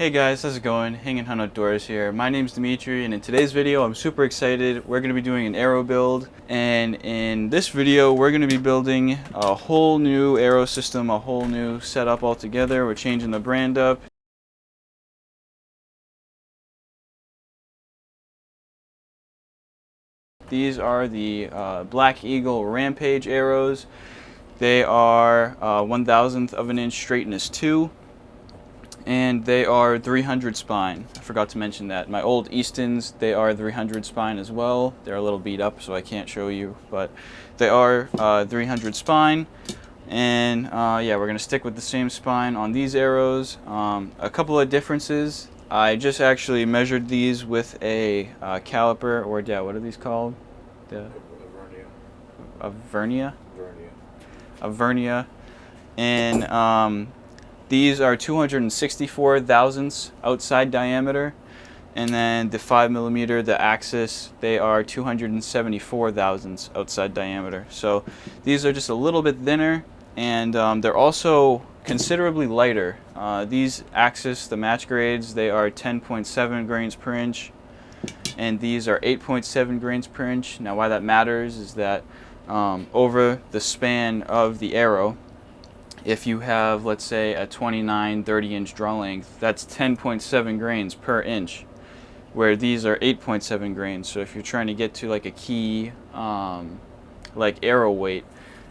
Hey guys, how's it going? Hanging Hunt Outdoors here. My name's Dimitri, and in today's video I'm super excited. We're going to be doing an arrow build, and in this video we're going to be building a whole new arrow system, a whole new setup altogether. We're changing the brand up. These are the Black Eagle Rampage arrows. They are 1/1000th of an inch straightness 2. And they are 300 spine. I forgot to mention that. My old Eastons, they are 300 spine as well. They're a little beat up, so I can't show you, but they are 300 spine. And yeah, we're gonna stick with the same spine on these arrows. A couple of differences. I just actually measured these with a caliper, or yeah, what are these called? A vernia. A vernia. And these are 264 thousandths outside diameter, and then the 5mm, the axis, they are 274 thousandths outside diameter. So these are just a little bit thinner, and they're also considerably lighter. These axis, the match grades, they are 10.7 grains per inch, and these are 8.7 grains per inch. Now why that matters is that over the span of the arrow, if you have, let's say, a 29-30 inch draw length, that's 10.7 grains per inch, where these are 8.7 grains. So if you're trying to get to like a key, like arrow weight,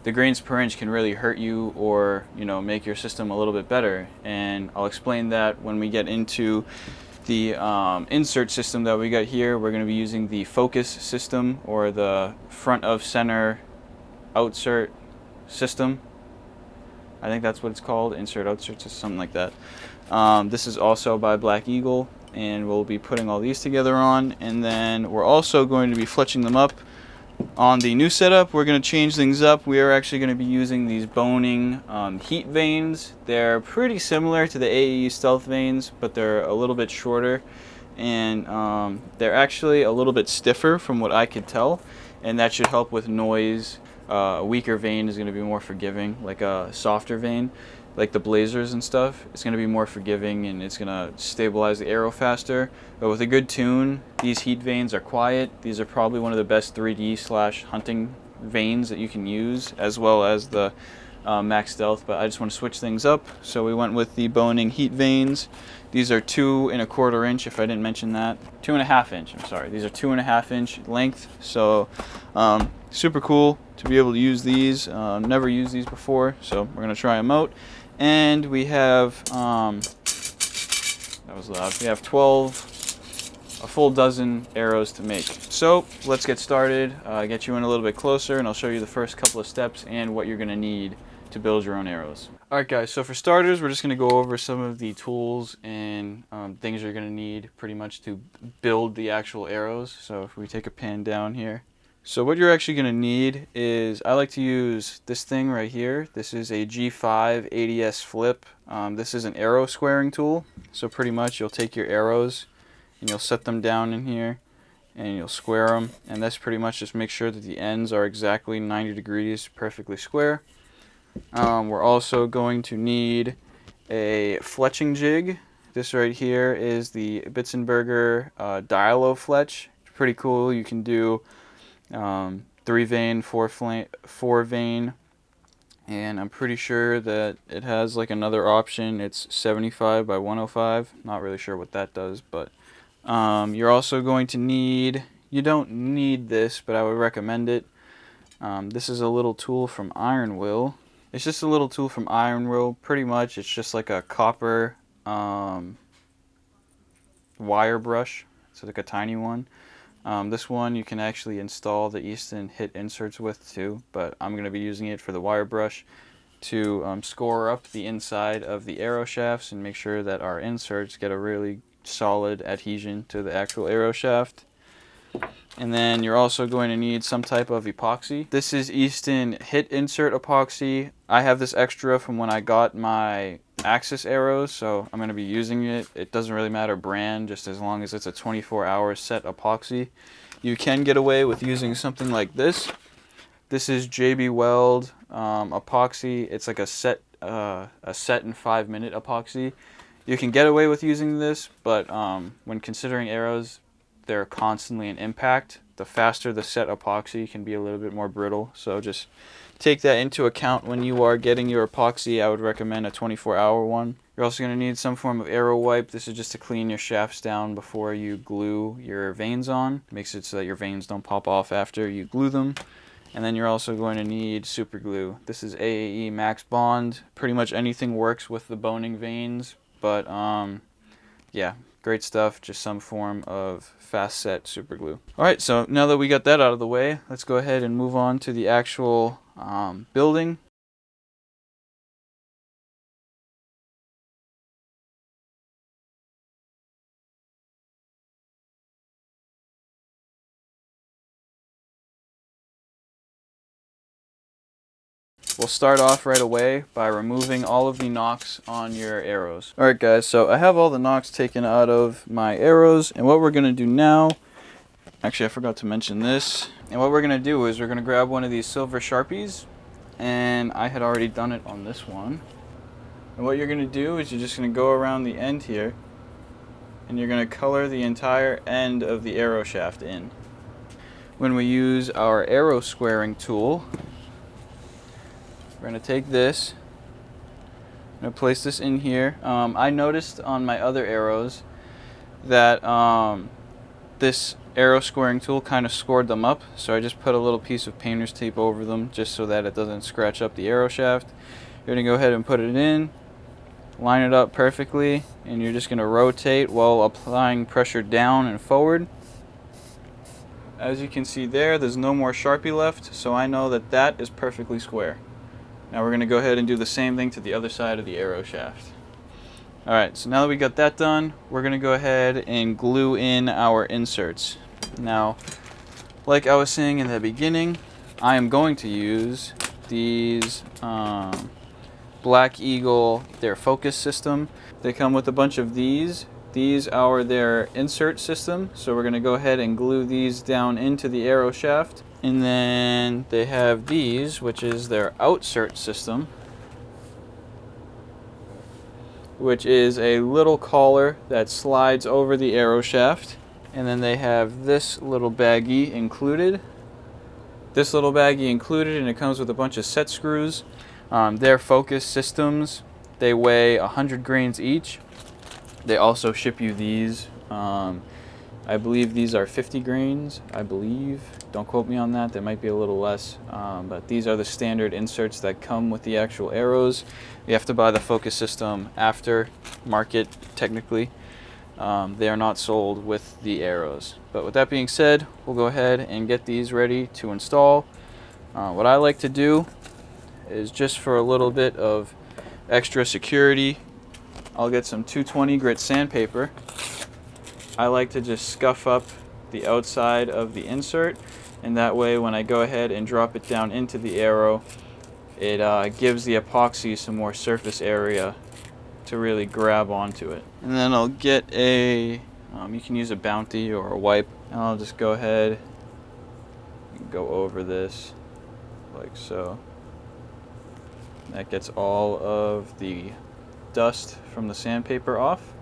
the grains per inch can really hurt you, or make your system a little bit better. And I'll explain that when we get into the insert system that we got here. We're going to be using the focus system, or the front of center outsert system. I think that's what it's called, insert outsert, something like that. This is also by Black Eagle, and we'll be putting all these together on, and then we're also going to be fletching them up. On the new setup, we're going to change things up. We are actually going to be using these boning heat vanes. They're pretty similar to the AE stealth vanes, but they're a little bit shorter, and they're actually a little bit stiffer from what I could tell, and that should help with noise. A weaker vane is going to be more forgiving, like a softer vane, like the blazers and stuff. It's going to be more forgiving, and it's going to stabilize the arrow faster. But with a good tune, these heat vanes are quiet. These are probably one of the best 3D/hunting vanes that you can use, as well as the max stealth. But I just want to switch things up, so we went with the boning heat vanes. These are 2 1/4 inch, if I didn't mention that. 2.5 inch, I'm sorry. These are 2.5 inch length, so super cool to be able to use these. Never used these before, so we're gonna try them out. And we have that was loud. We have 12, a full dozen arrows to make. So let's get started. Get you in a little bit closer, and I'll show you the first couple of steps and what you're gonna need to build your own arrows. Alright guys, so for starters, we're just going to go over some of the tools and things you're going to need pretty much to build the actual arrows. So if we take a pan down here. So what you're actually going to need is, I like to use this thing right here. This is a G5 ADS flip. This is an arrow squaring tool. So pretty much you'll take your arrows and you'll set them down in here and you'll square them. And that's pretty much just make sure that the ends are exactly 90 degrees, perfectly square. We're also going to need a Fletching Jig. This right here is the Bitzenberger Dialo Fletch. It's pretty cool. You can do 3 vane, 4 vane, and I'm pretty sure that it has like another option. It's 75 by 105. Not really sure what that does, but you're also going to need, you don't need this, but I would recommend it. This is a little tool from Iron Will. It's just a little tool from Iron Will. Pretty much it's just like a copper wire brush. It's like a tiny one. This one you can actually install the Easton hit inserts with too, but I'm going to be using it for the wire brush to score up the inside of the arrow shafts and make sure that our inserts get a really solid adhesion to the actual arrow shaft. And then you're also going to need some type of epoxy. This is Easton hit insert epoxy. I have this extra from when I got my Axis arrows, so I'm going to be using it. It doesn't really matter brand, just as long as it's a 24-hour set epoxy. You can get away with using something like this. This is JB Weld epoxy. It's like a set and 5-minute epoxy. You can get away with using this, but when considering arrows, they're constantly in impact. The faster the set epoxy can be a little bit more brittle, so just take that into account when you are getting your epoxy. I would recommend a 24-hour one. You're also going to need some form of arrow wipe. This is just to clean your shafts down before you glue your vanes on. Makes it so that your vanes don't pop off after you glue them. And then you're also going to need super glue. This is AAE Max Bond. Pretty much anything works with the boning vanes, but yeah, great stuff. Just some form of fast set super glue. Alright, so now that we got that out of the way, let's go ahead and move on to the actual building. We'll start off right away by removing all of the nocks on your arrows. Alright guys, so I have all the nocks taken out of my arrows, and what we're going to do now, actually I forgot to mention this, and what we're going to do is we're going to grab one of these silver Sharpies, and I had already done it on this one. And what you're going to do is you're just going to go around the end here, and you're going to color the entire end of the arrow shaft in. When we use our arrow squaring tool, we're going to take this, I'm going to place this in here. I noticed on my other arrows that this arrow squaring tool kind of scored them up, so I just put a little piece of painter's tape over them just so that it doesn't scratch up the arrow shaft. You're going to go ahead and put it in, line it up perfectly, and you're just going to rotate while applying pressure down and forward. As you can see there's no more Sharpie left, so I know that that is perfectly square. Now we're going to go ahead and do the same thing to the other side of the arrow shaft. Alright, so now that we got that done, we're going to go ahead and glue in our inserts. Now, like I was saying in the beginning, I am going to use these Black Eagle, their focus system. They come with a bunch of these. These are their insert system, so we're going to go ahead and glue these down into the arrow shaft. And then they have these, which is their outsert system, which is a little collar that slides over the arrow shaft. And then they have this little baggie included. This little baggie included, and it comes with a bunch of set screws. Their focus systems, they weigh 100 grains each. They also ship you these. I believe these are 50 grains, I believe. Don't quote me on that, they might be a little less. But these are the standard inserts that come with the actual arrows. You have to buy the focus system after market, technically. They are not sold with the arrows. But with that being said, we'll go ahead and get these ready to install. What I like to do is, just for a little bit of extra security, I'll get some 220 grit sandpaper. I like to just scuff up the outside of the insert, and that way when I go ahead and drop it down into the arrow, it gives the epoxy some more surface area to really grab onto it. And then I'll get a, you can use a Bounty or a wipe, and I'll just go ahead and go over this like so. That gets all of the dust from the sandpaper off.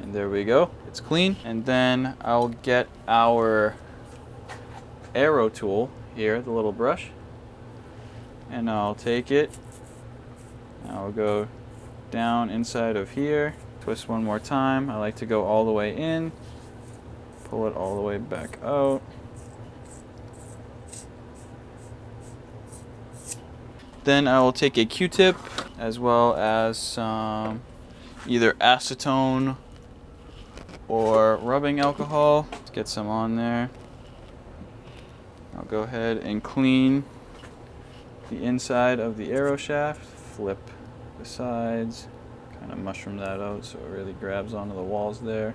And there we go, it's clean. And then I'll get our arrow tool here, the little brush, and I'll take it, I'll go down inside of here, twist one more time. I like to go all the way in, pull it all the way back out. Then I will take a Q-tip as well as some either acetone or rubbing alcohol. Let's get some on there. I'll go ahead and clean the inside of the arrow shaft, flip the sides, kind of mushroom that out so it really grabs onto the walls there.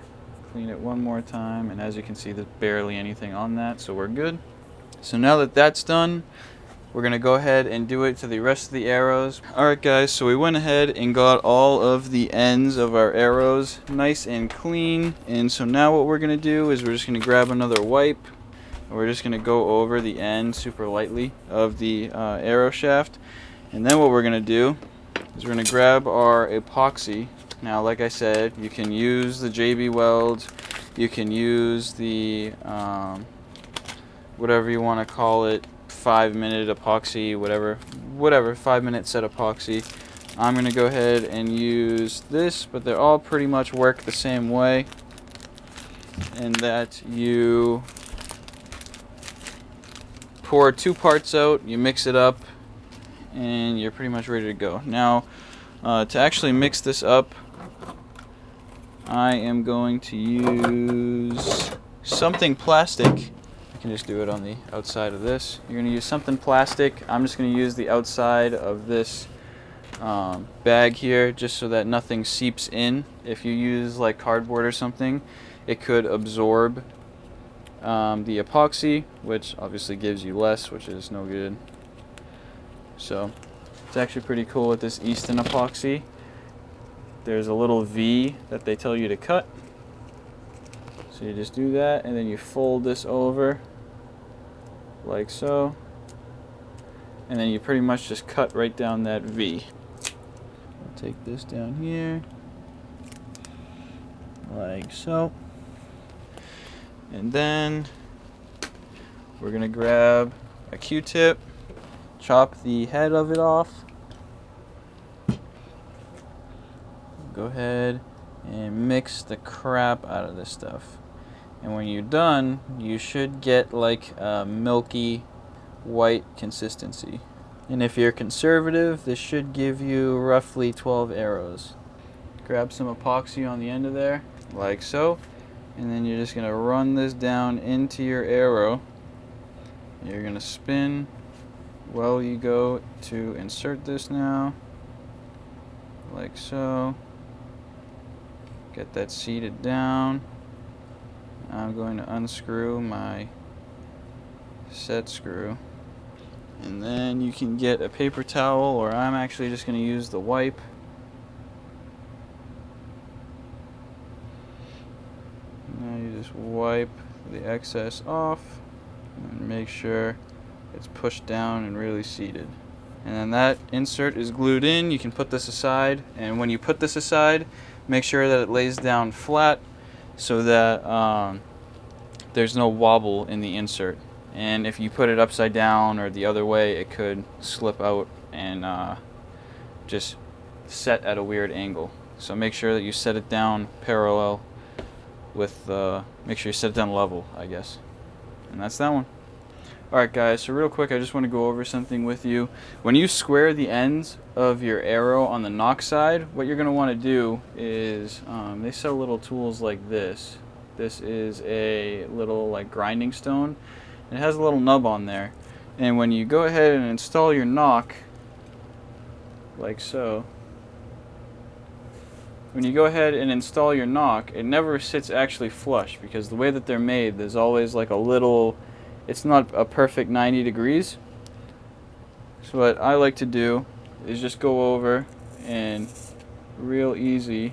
Clean it one more time, and as you can see, there's barely anything on that, so we're good. So now that that's done, we're going to go ahead and do it to the rest of the arrows. Alright guys, so we went ahead and got all of the ends of our arrows nice and clean. And so now what we're going to do is we're just going to grab another wipe. And we're just going to go over the end super lightly of the arrow shaft. And then what we're going to do is we're going to grab our epoxy. Now, like I said, you can use the JB Weld, you can use the whatever you want to call it, 5-minute epoxy, whatever 5-minute set epoxy. I'm going to go ahead and use this, but they all pretty much work the same way, in that you pour 2 parts out, you mix it up, and you're pretty much ready to go. Now, to actually mix this up, I am going to use something plastic. I can just do it on the outside of this. You're going to use something plastic. I'm just going to use the outside of this bag here, just so that nothing seeps in. If you use like cardboard or something, it could absorb the epoxy, which obviously gives you less, which is no good. So it's actually pretty cool with this Easton epoxy. There's a little V that they tell you to cut. So you just do that, and then you fold this over like so. And then you pretty much just cut right down that V. I'll take this down here like so. And then we're gonna grab a Q-tip, chop the head of it off. Go ahead and mix the crap out of this stuff. And when you're done, you should get like a milky white consistency. And if you're conservative, this should give you roughly 12 arrows. Grab some epoxy on the end of there, like so. And then you're just gonna run this down into your arrow. You're gonna spin while you go to insert this now, like so. Get that seated down. I'm going to unscrew my set screw. And then you can get a paper towel, or I'm actually just going to use the wipe. Now you just wipe the excess off and make sure it's pushed down and really seated. And then that insert is glued in. You can put this aside, and when you put this aside, make sure that it lays down flat so that there's no wobble in the insert. And if you put it upside down or the other way, it could slip out and just set at a weird angle. So make sure that you set it down parallel with, make sure you set it down level, I guess. And that's that one. Alright guys, so real quick, I just want to go over something with you. When you square the ends of your arrow on the knock side, what you're going to want to do is, they sell little tools like this. This is a little like grinding stone. It has a little nub on there. And when you go ahead and install your knock, like so, when you go ahead and install your knock, it never sits actually flush, because the way that they're made, there's always like a little, it's not a perfect 90 degrees. So what I like to do is just go over and real easy,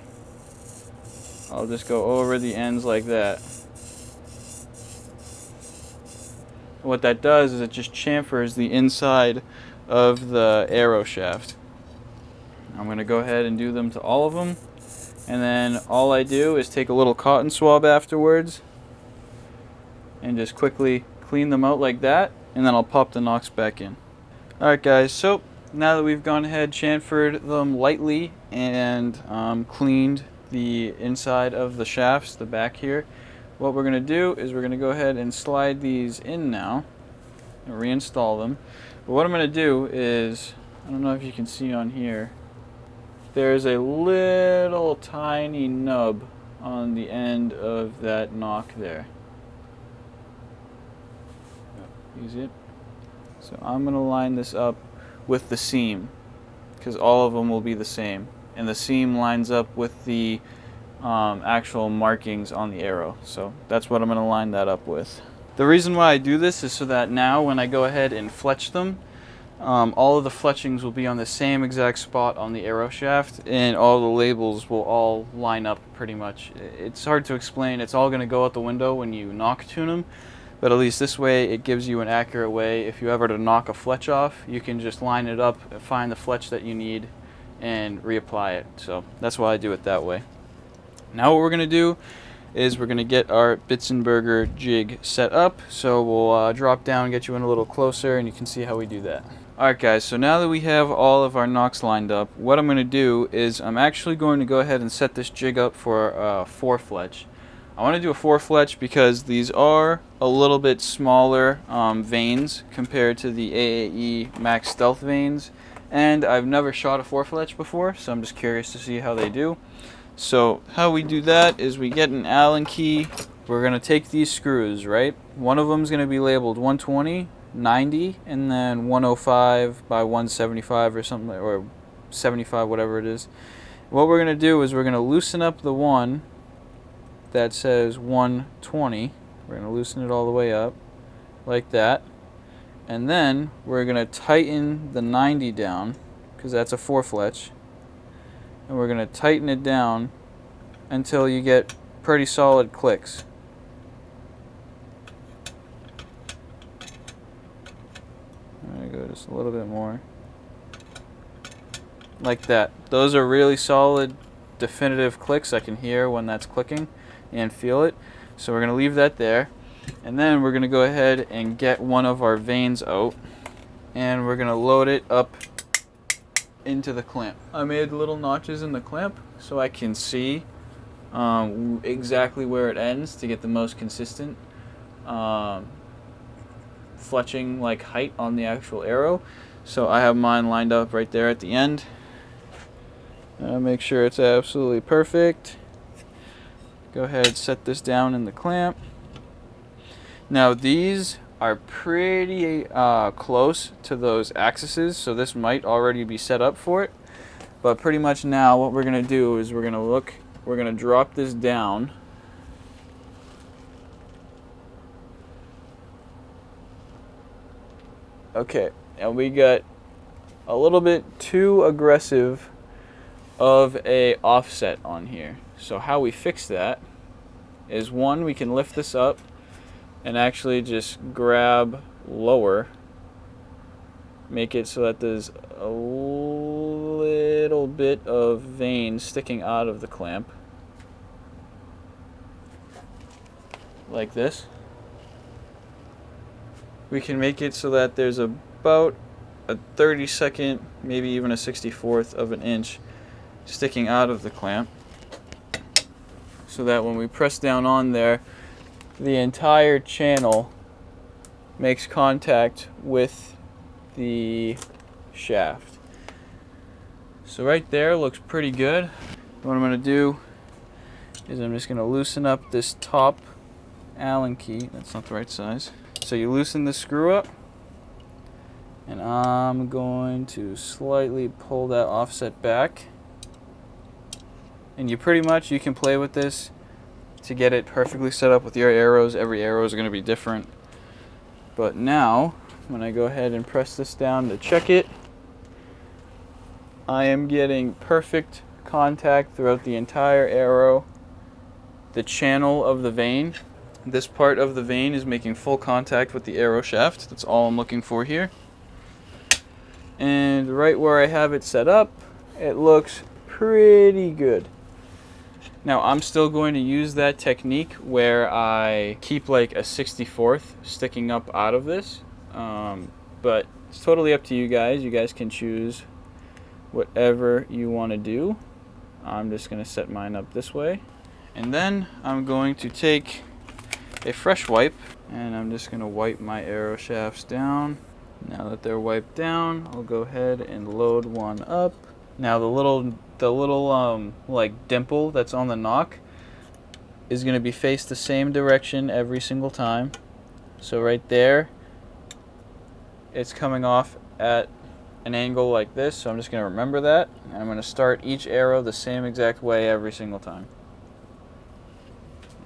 I'll just go over the ends like that. What that does is it just chamfers the inside of the arrow shaft. I'm going to go ahead and do them to all of them. And then all I do is take a little cotton swab afterwards and just quickly clean them out like that, and then I'll pop the nocks back in. Alright guys, so now that we've gone ahead, chamfered them lightly, and cleaned the inside of the shafts, the back here, what we're going to do is we're going to go ahead and slide these in now and reinstall them. But what I'm going to do is, I don't know if you can see on here, there's a little tiny nub on the end of that knock there. You see it? So I'm going to line this up with the seam, because all of them will be the same. And the seam lines up with the actual markings on the arrow. So that's what I'm going to line that up with. The reason why I do this is so that now when I go ahead and fletch them, all of the fletchings will be on the same exact spot on the arrow shaft, and all the labels will all line up pretty much. It's hard to explain. It's all going to go out the window when you knock tune them, but at least this way it gives you an accurate way. If you ever to knock a fletch off, you can just line it up, find the fletch that you need, and reapply it. So that's why I do it that way. Now what we're going to do is we're going to get our Bitzenberger jig set up. So we'll drop down, get you in a little closer, and you can see how we do that. Alright guys, so now that we have all of our knocks lined up, what I'm going to do is I'm actually going to go ahead and set this jig up for a 4-fletch. I want to do a 4-fletch because these are a little bit smaller vanes compared to the AAE Max Stealth vanes, and I've never shot a 4-fletch before, so I'm just curious to see how they do. So how we do that is we get an Allen key. We're going to take these screws, right? One of them is going to be labeled 120, 90, and then 105 by 175 or something, or 75, whatever it is. What we're going to do is we're going to loosen up the one that says 120. We're going to loosen it all the way up like that, and then we're going to tighten the 90 down because that's a 4-fletch, and we're going to tighten it down until you get pretty solid clicks. I'm going to go just a little bit more like that. Those are really solid, definitive clicks. I can hear when that's clicking and feel it. So we're going to leave that there, and then we're going to go ahead and get one of our vanes out, and we're going to load it up into the clamp. I made little notches in the clamp so I can see exactly where it ends to get the most consistent fletching like height on the actual arrow. So I have mine lined up right there at the end. Make sure it's absolutely perfect. Go ahead, set this down in the clamp. Now these are pretty close to those axes, so this might already be set up for it. But pretty much now what we're going to do is we're going to drop this down. Okay, and we got a little bit too aggressive of a offset on here. So how we fix that is, one, we can lift this up and actually just grab lower, make it so that there's a little bit of vane sticking out of the clamp like this. We can make it so that there's about a 32nd, maybe even a 64th of an inch sticking out of the clamp, so that when we press down on there, the entire channel makes contact with the shaft. So right there looks pretty good. What I'm going to do is I'm just going to loosen up this top Allen key. That's not the right size. So you loosen the screw up, and I'm going to slightly pull that offset back. And you can play with this to get it perfectly set up with your arrows. Every arrow is going to be different. But now, when I go ahead and press this down to check it, I am getting perfect contact throughout the entire arrow. The channel of the vane, this part of the vane, is making full contact with the arrow shaft. That's all I'm looking for here. And right where I have it set up, it looks pretty good. Now I'm still going to use that technique where I keep like a 64th sticking up out of this, but it's totally up to you guys. You guys can choose whatever you want to do. I'm just going to set mine up this way, and then I'm going to take a fresh wipe, and I'm just going to wipe my arrow shafts down. Now that they're wiped down, I'll go ahead and load one up. Now the little like dimple that's on the knock is going to be faced the same direction every single time. So right there, it's coming off at an angle like this, so I'm just going to remember that, and I'm going to start each arrow the same exact way every single time.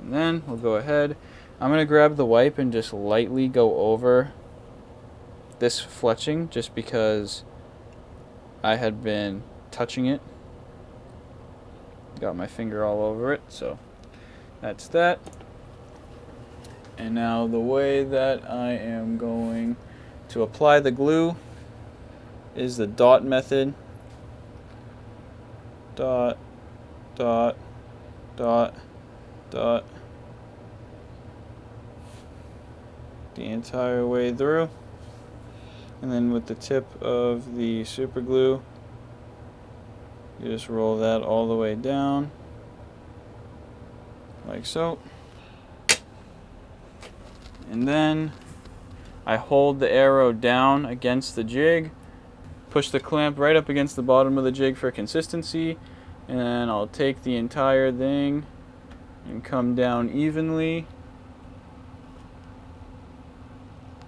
And then we'll go ahead, I'm going to grab the wipe and just lightly go over this fletching, just because I had been touching it. Got my finger all over it, so that's that. And now the way that I am going to apply the glue is the dot method. dot, dot, dot, dot, the entire way through. And then with the tip of the super glue, you just roll that all the way down, like so. And then I hold the arrow down against the jig, push the clamp right up against the bottom of the jig for consistency, and then I'll take the entire thing and come down evenly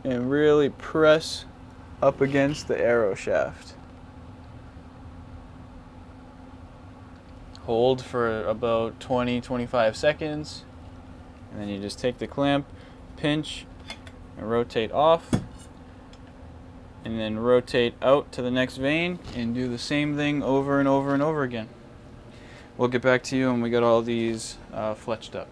and really press up against the arrow shaft. Hold for about 20-25 seconds, and then you just take the clamp, pinch, and rotate off, and then rotate out to the next vein and do the same thing over and over and over again. We'll get back to you when we got all these fletched up.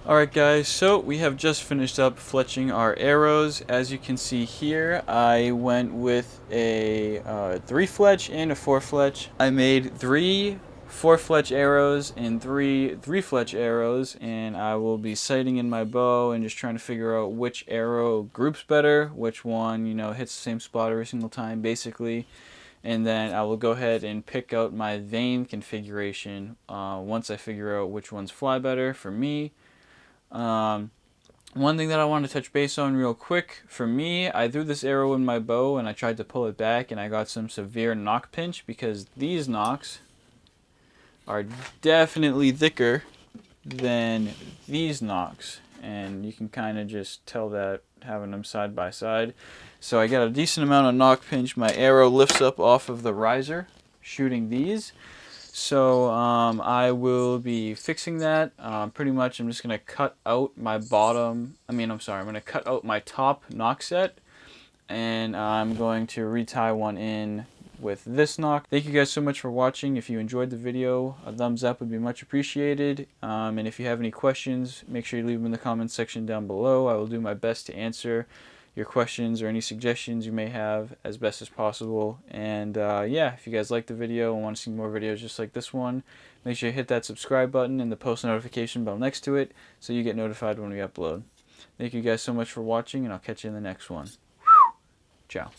Alright guys, so we have just finished up fletching our arrows. As you can see here, I went with a 3 fletch and a 4 fletch. I made 3 4 fletch arrows and 3 fletch arrows, and I will be sighting in my bow and just trying to figure out which arrow groups better, which one, you know, hits the same spot every single time basically. And then I will go ahead and pick out my vane configuration once I figure out which ones fly better for me. One thing that I want to touch base on real quick, for me, I threw this arrow in my bow and I tried to pull it back and I got some severe knock pinch because these knocks are definitely thicker than these knocks, and you can kind of just tell that having them side by side. So I got a decent amount of knock pinch. My arrow lifts up off of the riser shooting these. So I will be fixing that. Pretty much I'm just going to cut out my I'm going to cut out my top knock set, and I'm going to retie one in with this knock. Thank you guys so much for watching. If you enjoyed the video, a thumbs up would be much appreciated. And if you have any questions, make sure you leave them in the comments section down below. I will do my best to answer your questions or any suggestions you may have as best as possible. And yeah, if you guys like the video and want to see more videos just like this one, make sure you hit that subscribe button and the post notification bell next to it so you get notified when we upload. Thank you guys so much for watching, and I'll catch you in the next one. Ciao.